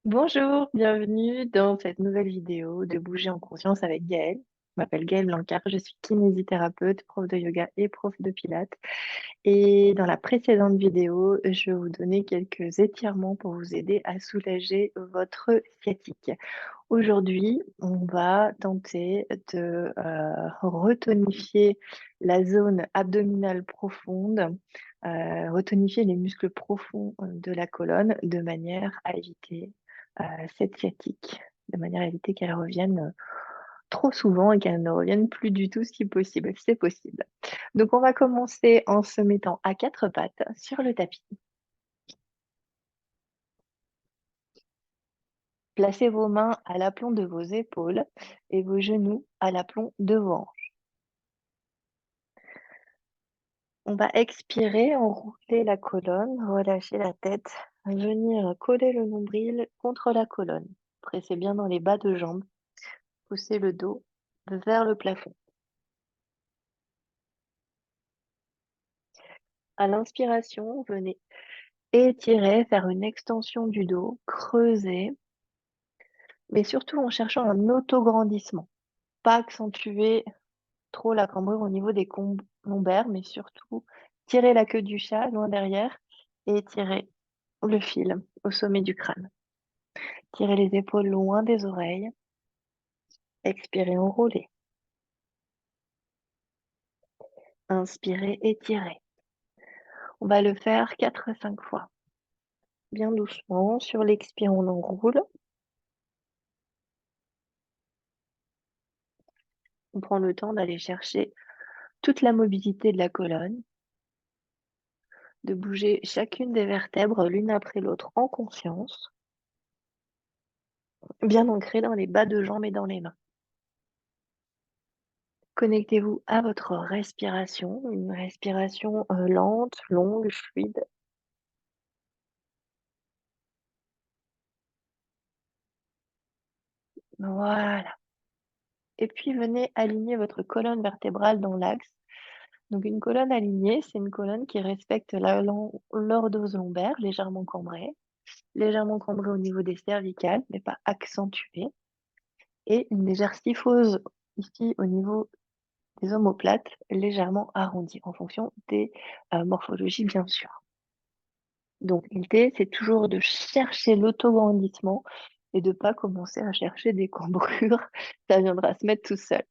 Bonjour, bienvenue dans cette nouvelle vidéo de Bouger en conscience avec Gaëlle. Je m'appelle Gaëlle Blancard, je suis kinésithérapeute, prof de yoga et prof de pilates. Et dans la précédente vidéo, je vais vous donner quelques étirements pour vous aider à soulager votre sciatique. Aujourd'hui, on va tenter de retonifier la zone abdominale profonde, retonifier les muscles profonds de la colonne de manière à éviter cette sciatique, de manière à éviter qu'elle revienne trop souvent et qu'elle ne revienne plus du tout si possible. C'est possible. Donc, on va commencer en se mettant à quatre pattes sur le tapis. Placez vos mains à l'aplomb de vos épaules et vos genoux à l'aplomb de vos hanches. On va expirer, enrouler la colonne, relâcher la tête, venir coller le nombril contre la colonne. Pressez bien dans les bas de jambes, poussez le dos vers le plafond. À l'inspiration, venez étirer, faire une extension du dos, creuser, mais surtout en cherchant un autograndissement. Pas accentuer trop la cambrure au niveau des lombaires, mais surtout tirer la queue du chat loin derrière et tirer le fil au sommet du crâne. Tirez les épaules loin des oreilles. Expirez, enroulez. Inspirez, étirez. On va le faire 4 à 5 fois. Bien doucement. Sur l'expire, on enroule. On prend le temps d'aller chercher toute la mobilité de la colonne, de bouger chacune des vertèbres l'une après l'autre en conscience, bien ancrée dans les bas de jambes et dans les mains. Connectez-vous à votre respiration, une respiration lente, longue, fluide. Voilà. Et puis venez aligner votre colonne vertébrale dans l'axe. Donc une colonne alignée, c'est une colonne qui respecte la lordose lombaire, légèrement cambrée au niveau des cervicales, mais pas accentuée, et une légère kyphose ici au niveau des omoplates, légèrement arrondie, en fonction des morphologies bien sûr. Donc l'idée, c'est toujours de chercher l'autograndissement et de ne pas commencer à chercher des cambrures, ça viendra se mettre tout seul.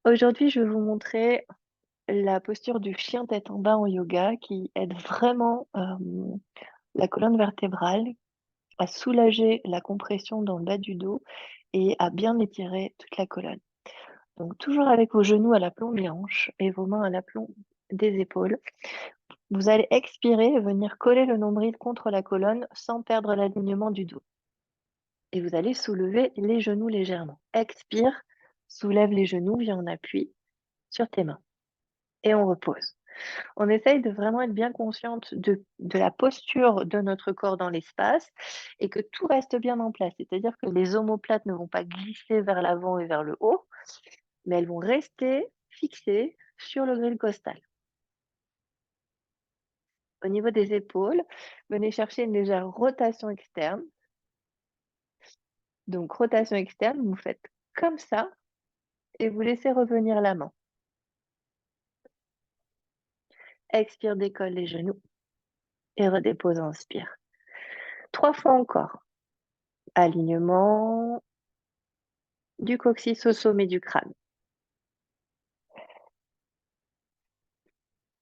Aujourd'hui, je vais vous montrer la posture du chien tête en bas en yoga qui aide vraiment la colonne vertébrale à soulager la compression dans le bas du dos et à bien étirer toute la colonne. Donc toujours avec vos genoux à l'aplomb des hanches et vos mains à l'aplomb des épaules. Vous allez expirer et venir coller le nombril contre la colonne sans perdre l'alignement du dos. Et vous allez soulever les genoux légèrement. Expire, soulève les genoux, viens en appui sur tes mains. Et on repose. On essaye de vraiment être bien consciente de la posture de notre corps dans l'espace et que tout reste bien en place. C'est-à-dire que les omoplates ne vont pas glisser vers l'avant et vers le haut, mais elles vont rester fixées sur le grille costal. Au niveau des épaules, venez chercher une légère rotation externe. Donc, rotation externe, vous faites comme ça et vous laissez revenir la main. Expire, décolle les genoux et redépose, inspire. 3 fois encore. Alignement du coccyx au sommet du crâne.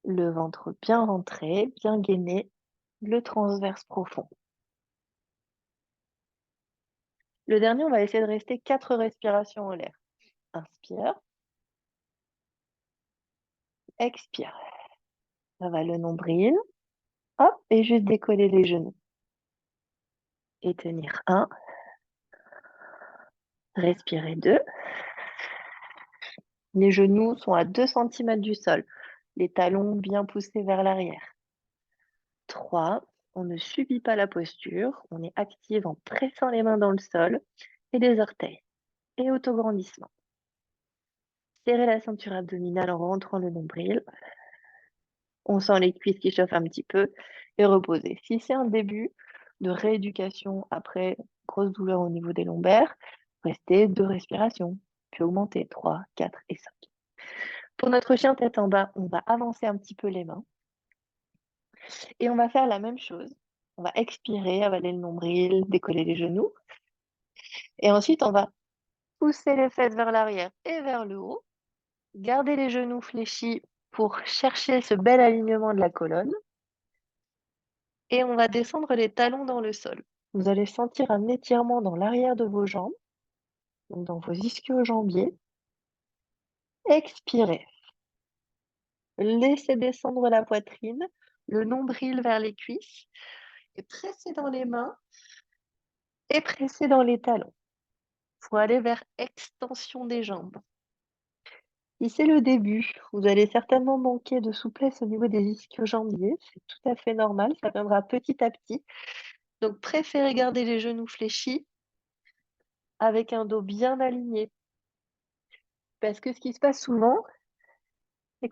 Le ventre bien rentré, bien gainé, le transverse profond. Le dernier, on va essayer de rester 4 respirations en l'air. Inspire. Expire. Ça va le nombril. Hop, et juste décoller les genoux. Et tenir 1. Respirer 2. Les genoux sont à 2 cm du sol. Les talons bien poussés vers l'arrière. 3. On ne subit pas la posture. On est active en pressant les mains dans le sol et les orteils. Et autograndissement. Serrez la ceinture abdominale en rentrant le nombril. On sent les cuisses qui chauffent un petit peu et reposez. Si c'est un début de rééducation après grosse douleur au niveau des lombaires, restez 2 respirations, puis augmentez 3, 4 et 5. Pour notre chien tête en bas, on va avancer un petit peu les mains et on va faire la même chose. On va expirer, avaler le nombril, décoller les genoux et ensuite on va pousser les fesses vers l'arrière et vers le haut, garder les genoux fléchis pour chercher ce bel alignement de la colonne et on va descendre les talons dans le sol. Vous allez sentir un étirement dans l'arrière de vos jambes, donc dans vos ischio-jambiers. Expirez. Laissez descendre la poitrine, le nombril vers les cuisses et pressez dans les mains et pressez dans les talons pour aller vers extension des jambes. Si c'est le début, vous allez certainement manquer de souplesse au niveau des ischio-jambiers, c'est tout à fait normal, ça viendra petit à petit. Donc préférez garder les genoux fléchis avec un dos bien aligné. Parce que ce qui se passe souvent, c'est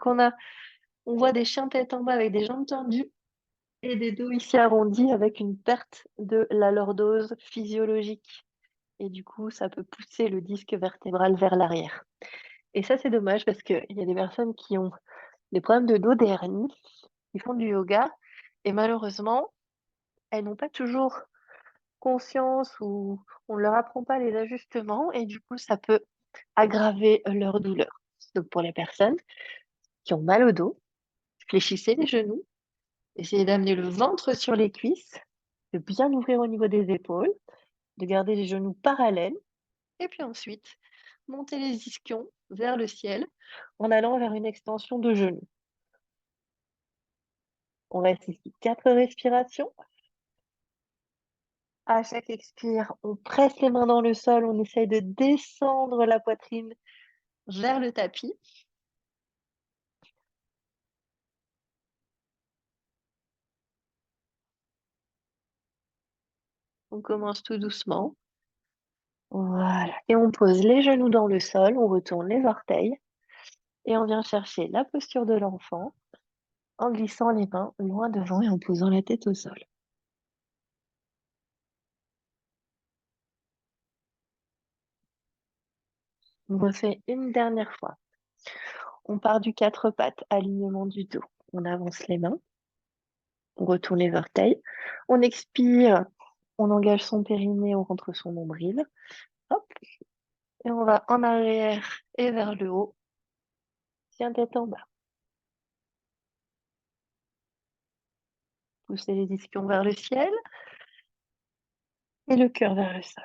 on voit des chiens tête en bas avec des jambes tendues et des dos ici arrondis avec une perte de la lordose physiologique. Et du coup, ça peut pousser le disque vertébral vers l'arrière. Et ça, c'est dommage parce qu'il y a des personnes qui ont des problèmes de dos, des hernies, qui font du yoga et malheureusement, elles n'ont pas toujours conscience ou on ne leur apprend pas les ajustements et du coup, ça peut aggraver leur douleur. Donc pour les personnes qui ont mal au dos, fléchissez les genoux, essayez d'amener le ventre sur les cuisses, de bien ouvrir au niveau des épaules, de garder les genoux parallèles et puis ensuite, montez les ischions vers le ciel en allant vers une extension de genoux. On reste ici 4 respirations. À chaque expire, on presse les mains dans le sol, on essaye de descendre la poitrine vers le tapis. On commence tout doucement. Voilà. Et on pose les genoux dans le sol, on retourne les orteils et on vient chercher la posture de l'enfant en glissant les mains loin devant et en posant la tête au sol. On refait une dernière fois. On part du 4 pattes, alignement du dos. On avance les mains, on retourne les orteils, on expire, on engage son périnée, on rentre son nombril. Hop, et on va en arrière et vers le haut, chien tête en bas. Poussez les ischions vers le ciel et le cœur vers le sol.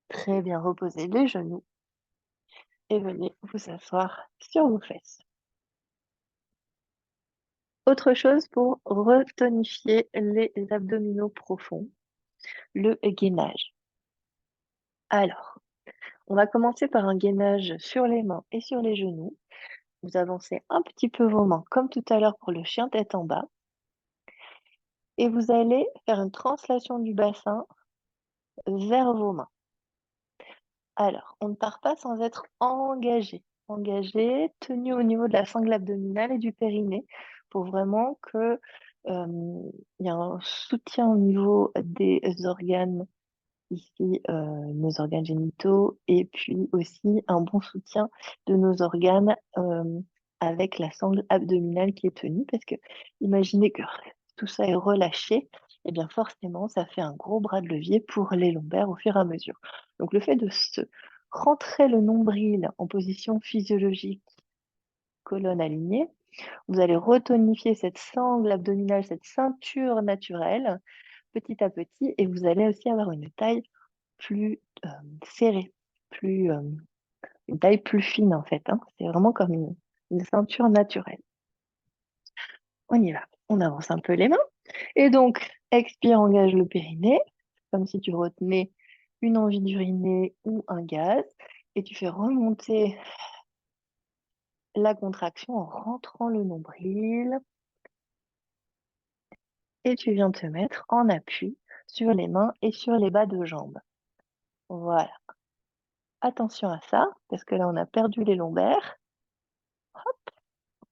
Très bien, reposez les genoux et venez vous asseoir sur vos fesses. Autre chose pour retonifier les abdominaux profonds, le gainage. Alors, on va commencer par un gainage sur les mains et sur les genoux. Vous avancez un petit peu vos mains, comme tout à l'heure pour le chien tête en bas. Et vous allez faire une translation du bassin vers vos mains. Alors, on ne part pas sans être engagé. Engagé, tenu au niveau de la sangle abdominale et du périnée pour vraiment que il y a un soutien au niveau des organes ici, nos organes génitaux et puis aussi un bon soutien de nos organes avec la sangle abdominale qui est tenue parce que imaginez que tout ça est relâché, et bien forcément ça fait un gros bras de levier pour les lombaires au fur et à mesure. Donc le fait de se rentrer le nombril en position physiologique, colonne alignée, vous allez retonifier cette sangle abdominale, cette ceinture naturelle petit à petit et vous allez aussi avoir une taille plus serrée, plus, une taille plus fine en fait, hein. C'est vraiment comme une ceinture naturelle. On y va. On avance un peu les mains. Et donc, expire, engage le périnée, comme si tu retenais une envie d'uriner ou un gaz. Et tu fais remonter la contraction en rentrant le nombril. Et tu viens te mettre en appui sur les mains et sur les bas de jambes. Voilà. Attention à ça, parce que là, on a perdu les lombaires.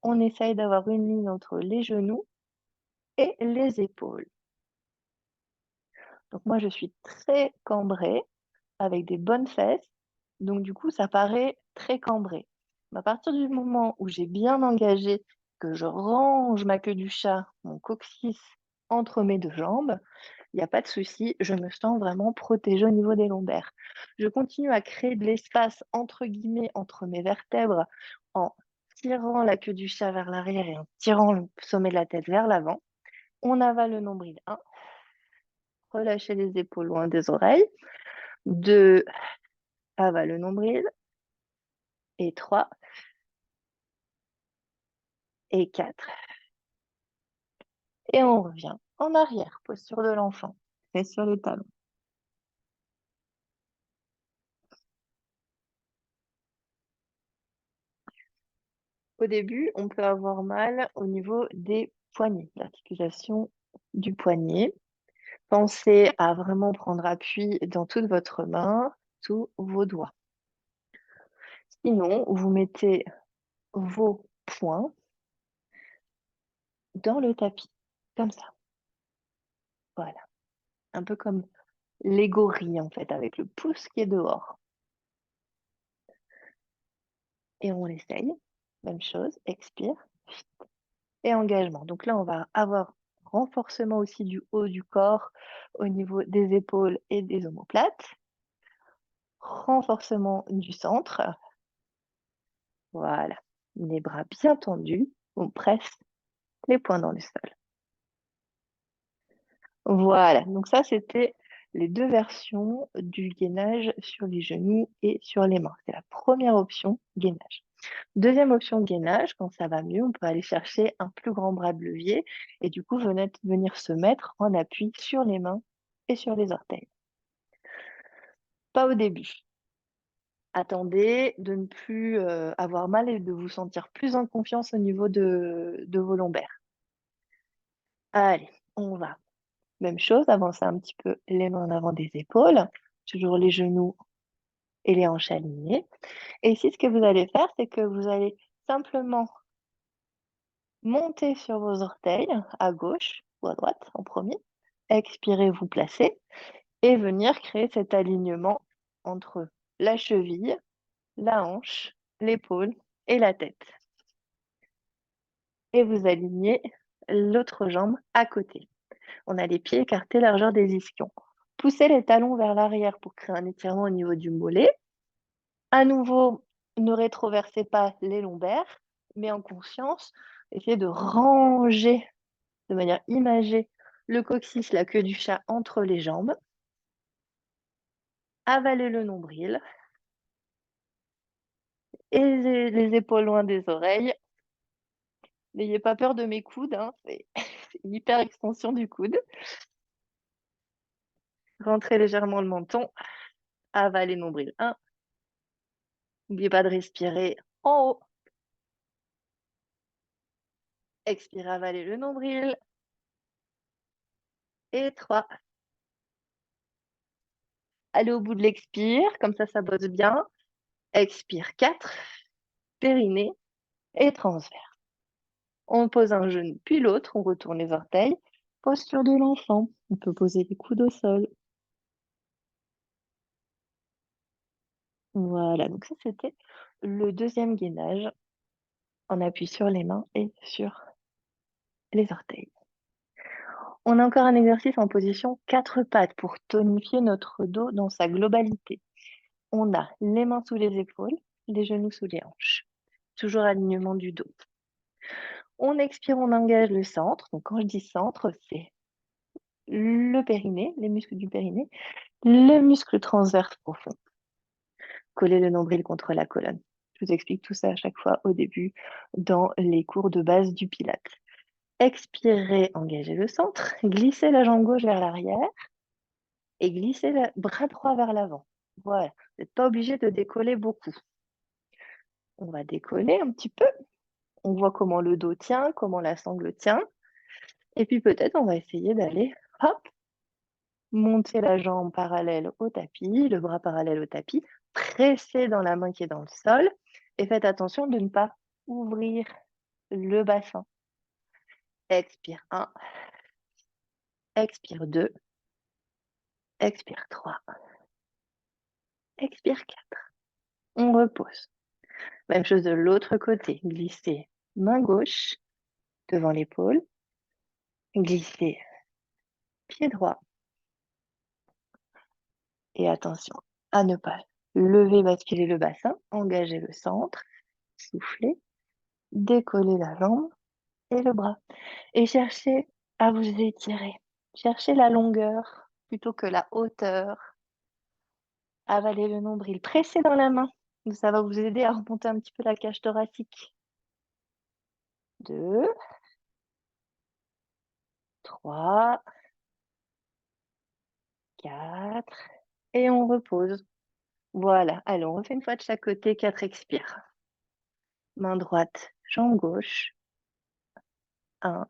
On essaye d'avoir une ligne entre les genoux et les épaules. Donc moi, je suis très cambrée, avec des bonnes fesses, donc du coup, ça paraît très cambré. Mais à partir du moment où j'ai bien engagé, que je range ma queue du chat, mon coccyx entre mes 2 jambes, il y a pas de souci, je me sens vraiment protégée au niveau des lombaires. Je continue à créer de «l'espace» entre guillemets entre mes vertèbres en tirant la queue du chat vers l'arrière et en tirant le sommet de la tête vers l'avant. On avale le nombril, 1, relâchez les épaules loin des oreilles, 2, avale le nombril et 3 et 4 et on revient en arrière, posture de l'enfant, et sur les talons. Au début, on peut avoir mal au niveau des poignets, l'articulation du poignet. Pensez à vraiment prendre appui dans toute votre main, tous vos doigts. Sinon, vous mettez vos poings dans le tapis, comme ça. Voilà, un peu comme les gorilles en fait, avec le pouce qui est dehors. Et on essaye. Même chose, expire et engagement. Donc là, on va avoir renforcement aussi du haut du corps au niveau des épaules et des omoplates. Renforcement du centre. Voilà. Les bras bien tendus. On presse les poings dans le sol. Voilà. Donc ça, c'était les 2 versions du gainage sur les genoux et sur les mains. C'est la première option, gainage. Deuxième option, gainage, quand ça va mieux, on peut aller chercher un plus grand bras de levier et du coup venir se mettre en appui sur les mains et sur les orteils. Pas au début. Attendez de ne plus, avoir mal et de vous sentir plus en confiance au niveau de vos lombaires. Allez, on va même chose, avancer un petit peu les mains en avant des épaules, toujours les genoux et les hanches alignées. Et ici, ce que vous allez faire, c'est que vous allez simplement monter sur vos orteils, à gauche ou à droite en premier. Expirez, vous placez et venir créer cet alignement entre la cheville, la hanche, l'épaule et la tête. Et vous alignez l'autre jambe à côté. On a les pieds écartés largeur des ischions. Poussez les talons vers l'arrière pour créer un étirement au niveau du mollet. À nouveau, ne rétroversez pas les lombaires, mais en conscience, essayez de ranger de manière imagée le coccyx, la queue du chat entre les jambes. Avalez le nombril et les épaules loin des oreilles. N'ayez pas peur de mes coudes, hein, c'est une hyper extension du coude. Rentrez légèrement le menton. Avalez nombril 1. N'oubliez pas de respirer en haut. Expirez, avalez le nombril. Et 3. Allez au bout de l'expire, comme ça bosse bien. Expire 4. Périnée et transverse. On pose un genou puis l'autre, on retourne les orteils. Posture de l'enfant. On peut poser les coudes au sol. Voilà, donc ça c'était le deuxième gainage. On appuie sur les mains et sur les orteils. On a encore un exercice en position 4 pattes pour tonifier notre dos dans sa globalité. On a les mains sous les épaules, les genoux sous les hanches. Toujours alignement du dos. On expire, on engage le centre. Donc quand je dis centre, c'est le périnée, les muscles du périnée, le muscle transverse profond. Coller le nombril contre la colonne. Je vous explique tout ça à chaque fois au début dans les cours de base du Pilates. Expirez, engagez le centre, glissez la jambe gauche vers l'arrière et glissez le bras droit vers l'avant. Voilà, vous n'êtes pas obligé de décoller beaucoup. On va décoller un petit peu. On voit comment le dos tient, comment la sangle tient. Et puis peut-être on va essayer d'aller, hop, monter la jambe parallèle au tapis, le bras parallèle au tapis, presser dans la main qui est dans le sol et faites attention de ne pas ouvrir le bassin. Expire 1, expire 2, expire 3, expire 4. On repose. Même chose de l'autre côté, glisser main gauche devant l'épaule, glisser pied droit et attention à ne pas lever, basculer le bassin, engager le centre, souffler, décoller la jambe et le bras et cherchez à vous étirer. Cherchez la longueur plutôt que la hauteur. Avalez le nombril, pressez dans la main. Ça va vous aider à remonter un petit peu la cage thoracique. 2, 3, 4 et on repose. Voilà, allez, on refait une fois de chaque côté, 4 expires. Main droite, jambe gauche. 1,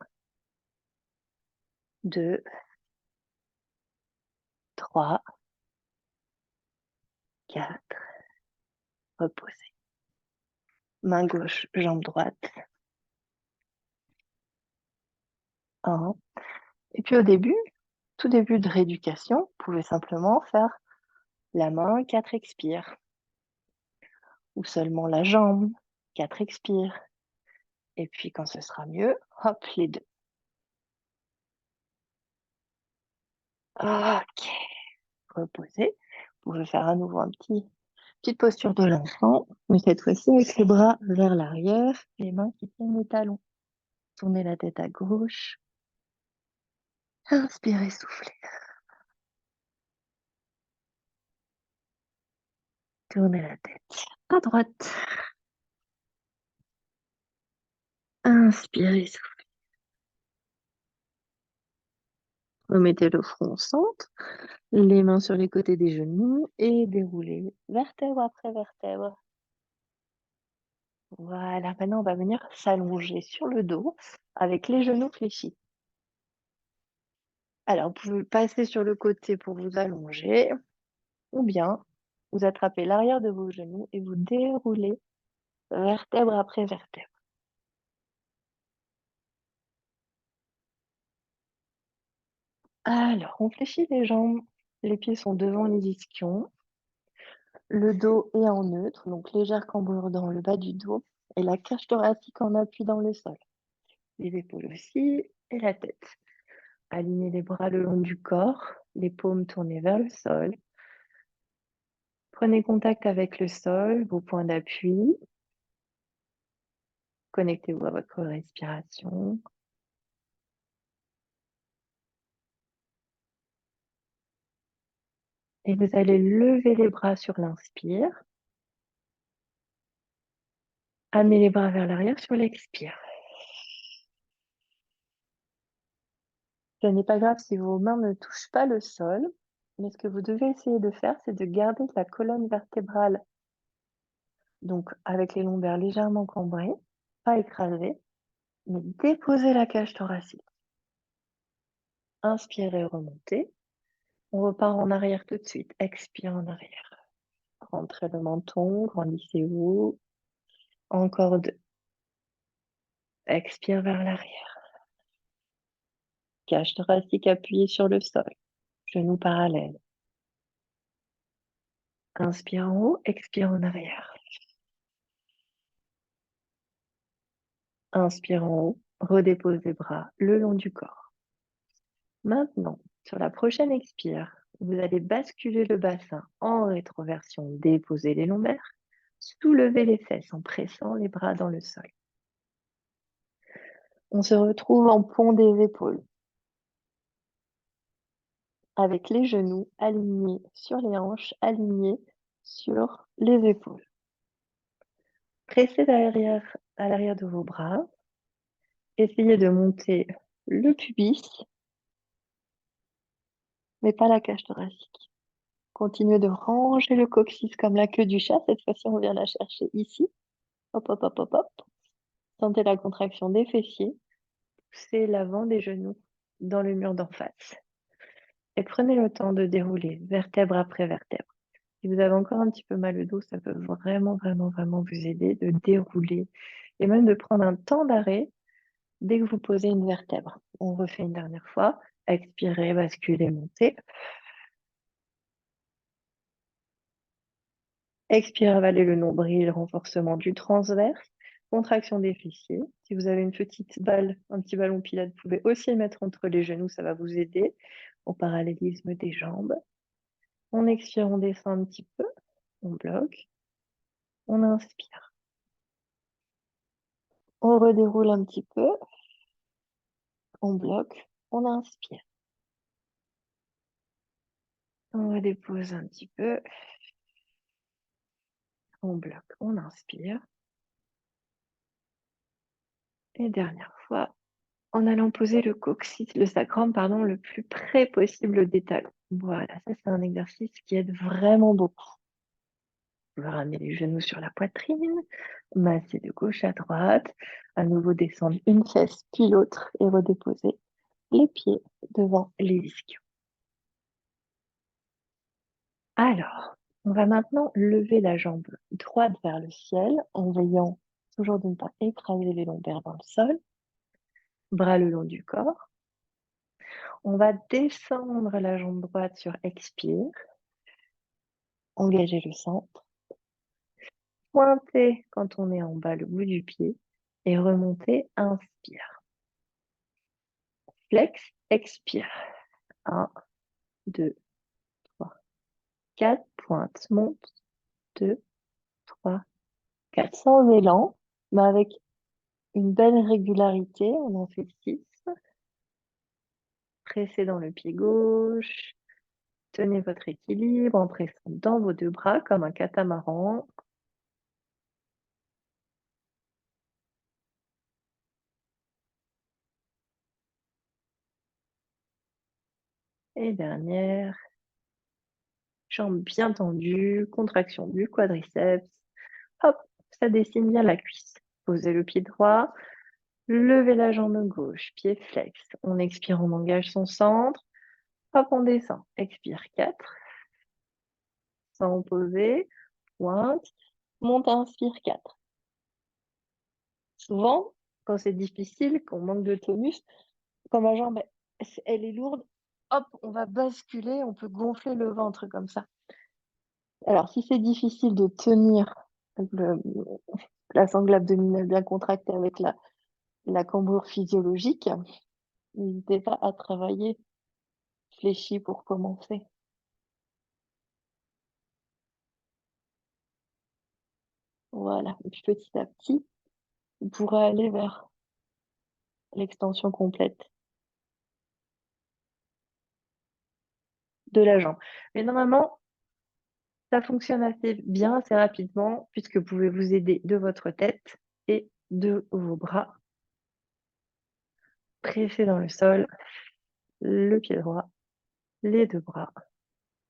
2, 3, 4. Reposez. Main gauche, jambe droite. 1. Et puis au début, tout début de rééducation, vous pouvez simplement faire la main, 4 expires. Ou seulement la jambe, 4 expires. Et puis quand ce sera mieux, hop, les 2. Ok, reposez. Vous pouvez faire à nouveau petite posture de l'enfant, mais cette fois-ci avec les bras vers l'arrière, les mains qui tiennent les talons. Tournez la tête à gauche. Inspirez, soufflez. Tournez la tête à droite. Inspirez, soufflez. Remettez le front au centre, les mains sur les côtés des genoux et déroulez vertèbre après vertèbre. Voilà, maintenant on va venir s'allonger sur le dos avec les genoux fléchis. Alors, vous pouvez passer sur le côté pour vous allonger ou bien vous attrapez l'arrière de vos genoux et vous déroulez vertèbre après vertèbre. Alors, on fléchit les jambes, les pieds sont devant les ischions, le dos est en neutre, donc légère cambrure dans le bas du dos et la cage thoracique en appui dans le sol. Les épaules aussi et la tête. Alignez les bras le long du corps, les paumes tournées vers le sol. Prenez contact avec le sol, vos points d'appui. Connectez-vous à votre respiration. Et vous allez lever les bras sur l'inspire. Amenez les bras vers l'arrière sur l'expire. Ce n'est pas grave si vos mains ne touchent pas le sol, mais ce que vous devez essayer de faire, c'est de garder la colonne vertébrale, donc avec les lombaires légèrement cambrés, pas écrasés, mais déposer la cage thoracique. Inspirez, remontez. On repart en arrière tout de suite. Expire en arrière. Rentrez le menton, grandissez-vous. Encore 2. Expire vers l'arrière. Cage thoracique appuyée sur le sol. Genoux parallèles. Inspire en haut, expire en arrière. Inspire en haut, redépose les bras le long du corps. Maintenant, sur la prochaine expire, vous allez basculer le bassin en rétroversion, déposer les lombaires, soulever les fesses en pressant les bras dans le sol. On se retrouve en pont des épaules, avec les genoux alignés sur les hanches, alignés sur les épaules. Pressez à l'arrière de vos bras. Essayez de monter le pubis, mais pas la cage thoracique. Continuez de ranger le coccyx comme la queue du chat. Cette fois-ci, on vient la chercher ici. Hop, hop, hop, hop, hop. Sentez la contraction des fessiers. Poussez l'avant des genoux dans le mur d'en face. Et prenez le temps de dérouler vertèbre après vertèbre. Si vous avez encore un petit peu mal au dos, ça peut vraiment, vraiment, vraiment vous aider de dérouler et même de prendre un temps d'arrêt dès que vous posez une vertèbre. On refait une dernière fois. Expirez, basculez, montez. Expirez, avalez le nombril, renforcement du transverse, contraction des fessiers. Si vous avez une petite balle, un petit ballon pilates, vous pouvez aussi le mettre entre les genoux, ça va vous aider au parallélisme des jambes. On expire, on descend un petit peu, on bloque, on inspire. On redéroule un petit peu, on bloque, on inspire. On redépose un petit peu, on bloque, on inspire. Et dernière fois, en allant poser le coccyx, le sacrum, pardon, le plus près possible des talons. Voilà, ça c'est un exercice qui aide vraiment beaucoup. Vous pouvez ramener les genoux sur la poitrine, masser de gauche à droite, à nouveau descendre une fesse puis l'autre et redéposer les pieds devant les ischios. Alors, on va maintenant lever la jambe droite vers le ciel en veillant toujours de ne pas écraser les lombaires dans le sol, bras le long du corps. On va descendre la jambe droite sur expire, engager le centre, pointer quand on est en bas le bout du pied et remonter, inspire. Flex, expire. 1, 2, 3, 4, pointe, monte, 2, 3, 4. Sans élan, mais avec une belle régularité, on en fait 6. Pressez dans le pied gauche, tenez votre équilibre en pressant dans vos deux bras comme un catamaran. Et dernière, jambes bien tendues, contraction du quadriceps. Hop, ça dessine bien la cuisse. Posez le pied droit, levez la jambe gauche, pied flex. On expire, on engage son centre. Hop, on descend. Expire 4. Sans poser. Pointe. Monte, inspire 4. Souvent, quand c'est difficile, qu'on manque de tonus, quand ma jambe, elle est lourde, hop, on va basculer, on peut gonfler le ventre comme ça. Alors, si c'est difficile de tenir la sangle abdominale bien contractée avec la cambrure physiologique, n'hésitez pas à travailler fléchi pour commencer. Voilà. Et puis petit à petit, vous pourrez aller vers l'extension complète de la jambe. Mais normalement, ça fonctionne assez bien, assez rapidement, puisque vous pouvez vous aider de votre tête et de vos bras. Pressez dans le sol, le pied droit, les deux bras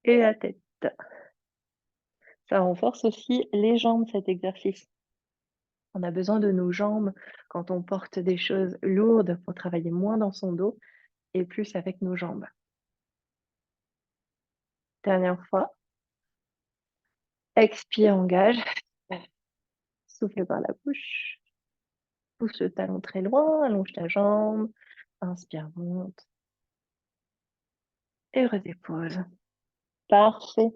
et la tête. Ça renforce aussi les jambes, cet exercice. On a besoin de nos jambes quand on porte des choses lourdes pour travailler moins dans son dos et plus avec nos jambes. Dernière fois. Expire, engage. Souffle par la bouche. Pousse le talon très loin, allonge ta jambe. Inspire, monte. Et redépose. Parfait.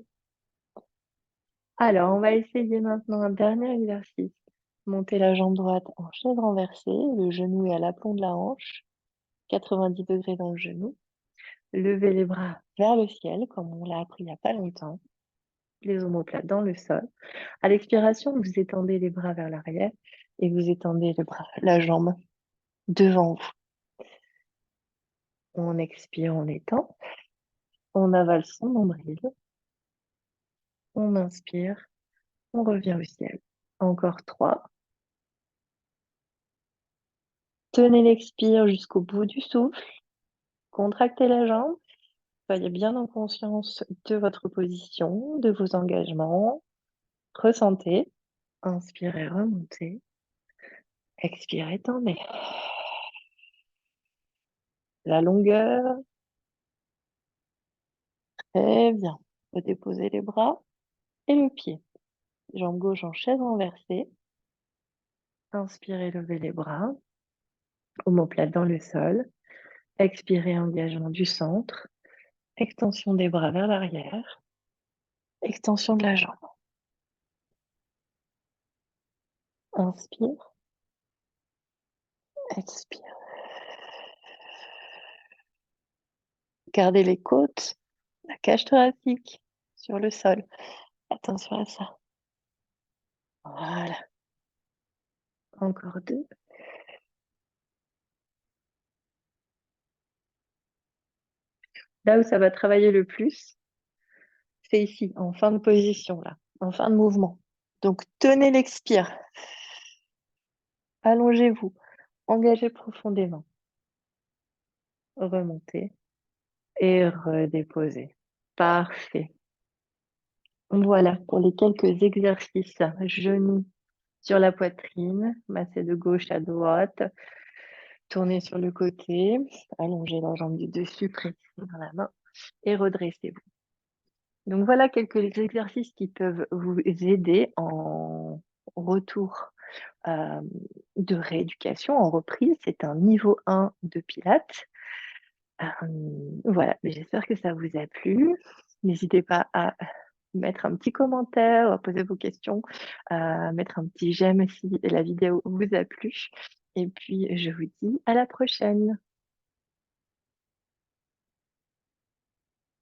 Alors, on va essayer maintenant un dernier exercice. Monter la jambe droite en chaise renversée. Le genou est à l'aplomb de la hanche. 90 degrés dans le genou. Levez les bras vers le ciel, comme on l'a appris il n'y a pas longtemps. Les omoplates dans le sol. À l'expiration, vous étendez les bras vers l'arrière et vous étendez la jambe devant vous. On expire, on étend. On avale son nombril. On inspire. On revient au ciel. Encore 3. Tenez l'expire jusqu'au bout du souffle. Contractez la jambe. Soyez bien en conscience de votre position, de vos engagements. Ressentez. Inspirez, remontez. Expirez, tendez. La longueur. Très bien. Redéposez les bras et le pied. Jambe gauche en chaise renversée. Inspirez, levez les bras. Omoplate dans le sol. Expirez, engagement du centre. Extension des bras vers l'arrière. Extension de la jambe. Inspire. Expire. Gardez les côtes, la cage thoracique sur le sol. Attention à ça. Voilà. Encore deux. Là où ça va travailler le plus, c'est ici, en fin de position, là, en fin de mouvement. Donc, tenez l'expire. Allongez-vous. Engagez profondément. Remontez et redéposez. Parfait. Voilà, pour les quelques exercices, genoux sur la poitrine, masser de gauche à droite, tournez sur le côté, allongez la jambe du dessus, pressez dans la main et redressez-vous. Donc voilà quelques exercices qui peuvent vous aider en retour de rééducation, en reprise. C'est un niveau 1 de Pilates. Voilà, mais j'espère que ça vous a plu. N'hésitez pas à mettre un petit commentaire, à poser vos questions, à mettre un petit j'aime si la vidéo vous a plu. Et puis, je vous dis à la prochaine.